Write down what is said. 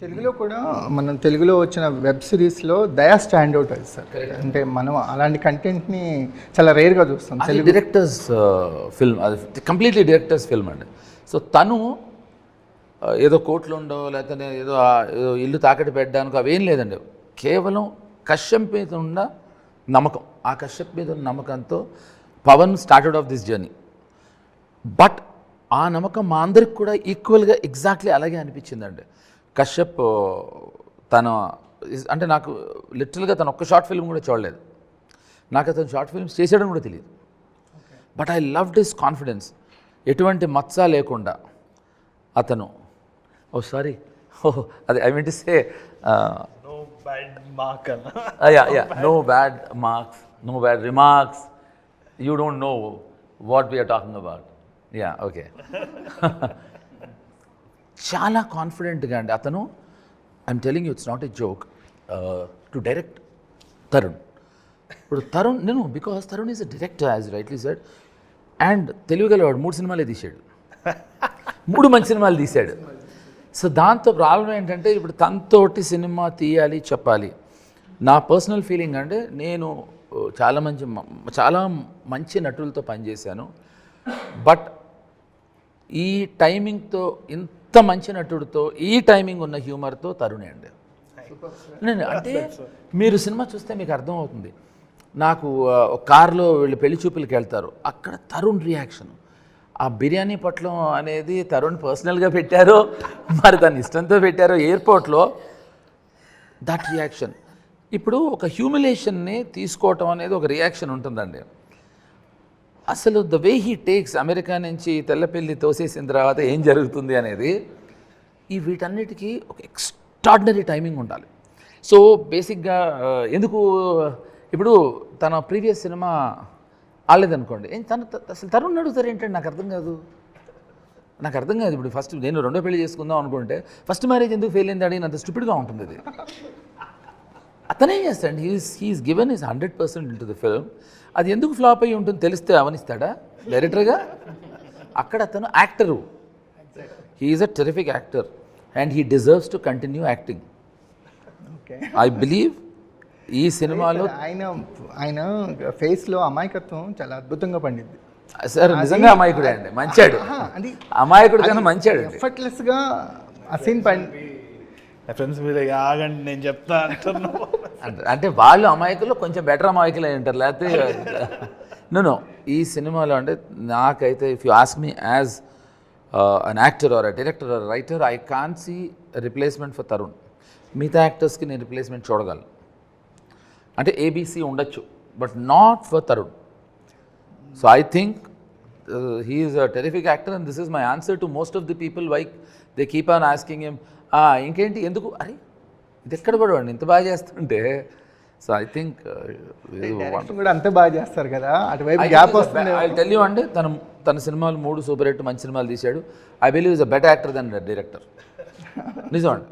తెలుగులో కూడా మనం తెలుగులో వచ్చిన వెబ్ సిరీస్లో దయా స్టాండ్ అవుట్ అవుతుంది సార్. అంటే మనం అలాంటి కంటెంట్ని చాలా రేర్గా చూస్తాం. తెలుగు డైరెక్టర్స్ ఫిల్మ్, అది కంప్లీట్లీ డైరెక్టర్స్ ఫిల్మ్ అండి. సో తను ఏదో కోట్లు ఉండో లేకపోతే ఏదో ఇల్లు తాకట్టు పెట్టడానికి అవేం లేదండి. కేవలం కశ్యప్ మీద ఉన్న నమ్మకం, ఆ కశ్యప్ మీద ఉన్న నమ్మకంతో Pawan started off this journey. But ఆ నమ్మకం మా అందరికి కూడా ఈక్వల్గా ఎగ్జాక్ట్లీ అలాగే అనిపించిందండి. కశ్యప్ తన అంటే నాకు లిటరల్గా తను ఒక్క షార్ట్ ఫిల్మ్ కూడా చూడలేదు, నాకు అతను షార్ట్ ఫిల్మ్స్ చేసేయడం కూడా తెలియదు. But I loved his confidence. ఎటువంటి మచ్చ లేకుండా అతను సారీ అదే I mean to say no bad mark no bad marks, no bad remarks, you don't know what we are talking about. Okay చాలా కాన్ఫిడెంట్గా అండి అతను. I'm telling you it's not a joke to direct Tarun. ఇప్పుడు తరుణ్ నేను because Tarun is a director as rightly said, and తెలుగుగలవాడు 3 సినిమాలే తీశాడు, 3 మంచి సినిమాలు తీశాడు. సో దాంతో ప్రాబ్లం ఏంటంటే ఇప్పుడు తనతోటి సినిమా తీయాలి చెప్పాలి. నా పర్సనల్ ఫీలింగ్ అంటే నేను చాలా మంచి నటులతో పనిచేశాను. బట్ ఈ టైమింగ్తో ఇంత మంచి నటుడితో ఈ టైమింగ్ ఉన్న హ్యూమర్తో తరుణే అండి. అంటే మీరు సినిమా చూస్తే మీకు అర్థమవుతుంది. నాకు కార్లో వీళ్ళు పెళ్లి చూపులకి వెళ్తారు, అక్కడ తరుణ్ రియాక్షన్, ఆ బిర్యానీ పొట్లం అనేది తరుణ్ పర్సనల్గా పెట్టారో మరి తన ఇష్టంతో పెట్టారో ఎయిర్పోర్ట్లో, దట్ రియాక్షన్. ఇప్పుడు ఒక హ్యూమిలేషన్ని తీసుకోవటం అనేది ఒక రియాక్షన్ ఉంటుందండి. అసలు the way he takes, America నుంచి తెల్లపిల్లి తోసేసిన తర్వాత ఏం జరుగుతుంది అనేది, ఈ వీటన్నిటికీ ఒక ఎక్స్ట్రాడినరీ టైమింగ్ ఉండాలి. సో బేసిక్గా ఎందుకు ఇప్పుడు తన ప్రీవియస్ సినిమా ఆడలేదనుకోండి, అసలు తరుణ్ అడుగుతారు ఏంటంటే నాకు అర్థం కాదు. ఇప్పుడు ఫస్ట్ నేను 2వ పెళ్లి చేసుకుందాం అనుకుంటే ఫస్ట్ మ్యారేజ్ ఎందుకు ఫెయిల్ అయింది అడిగిన అంత స్టూపిడ్గా ఉంటుంది అది. అతనేం చేస్తాడు, he's given his 100% into the film. అది ఎందుకు ఫ్లాప్ అయ్యి ఉంటుంది తెలిస్తే అవనిస్తాడా డైరెక్టర్గా? అక్కడ అతను actor, he's a terrific actor and he deserves to continue acting. I believe ఈ సినిమాలో ఆయన ఫేస్లో అమాయకత్వం చాలా అద్భుతంగా పండింది సార్. నిజంగా అమాయకుడే అండి, మంచాడు, అమాయకుడు కన్నా మంచాడు. ఎఫర్ట్లెస్గా ఆ సీన్ ఫ్రెండ్స్ మీరు ఆగండి నేను చెప్తా అంటున్నా. అంటే వాళ్ళు అమాయకులు కొంచెం బెటర్ అమాయకులు అయి ఉంటారు, లేకపోతే నో ఈ సినిమాలో అంటే నాకైతే if you ask me as an actor or a director or writer, I can't see replacement for Tarun. మిగతా యాక్టర్స్కి నేను రిప్లేస్మెంట్ చూడగలను, అంటే ఏబీసీ ఉండొచ్చు, but not for Tarun. So I think he is a terrific actor and this is my answer to most of the people. Why they keep on asking him ఇంకేంటి ఎందుకు, అరే ఇది ఎక్కడ పడవాడిని ఇంత బాగా చేస్తుంటే. సో ఐ థింక్ కూడా అంతే బాగా చేస్తారు కదా, అటువైపు గ్యాప్ వస్తుంది. ఐ టెల్ యూ అండి, తన సినిమాలు 3 సూపర్ హిట్ మంచి సినిమాలు తీశాడు. I believe is a better actor than director. నిజం అండి.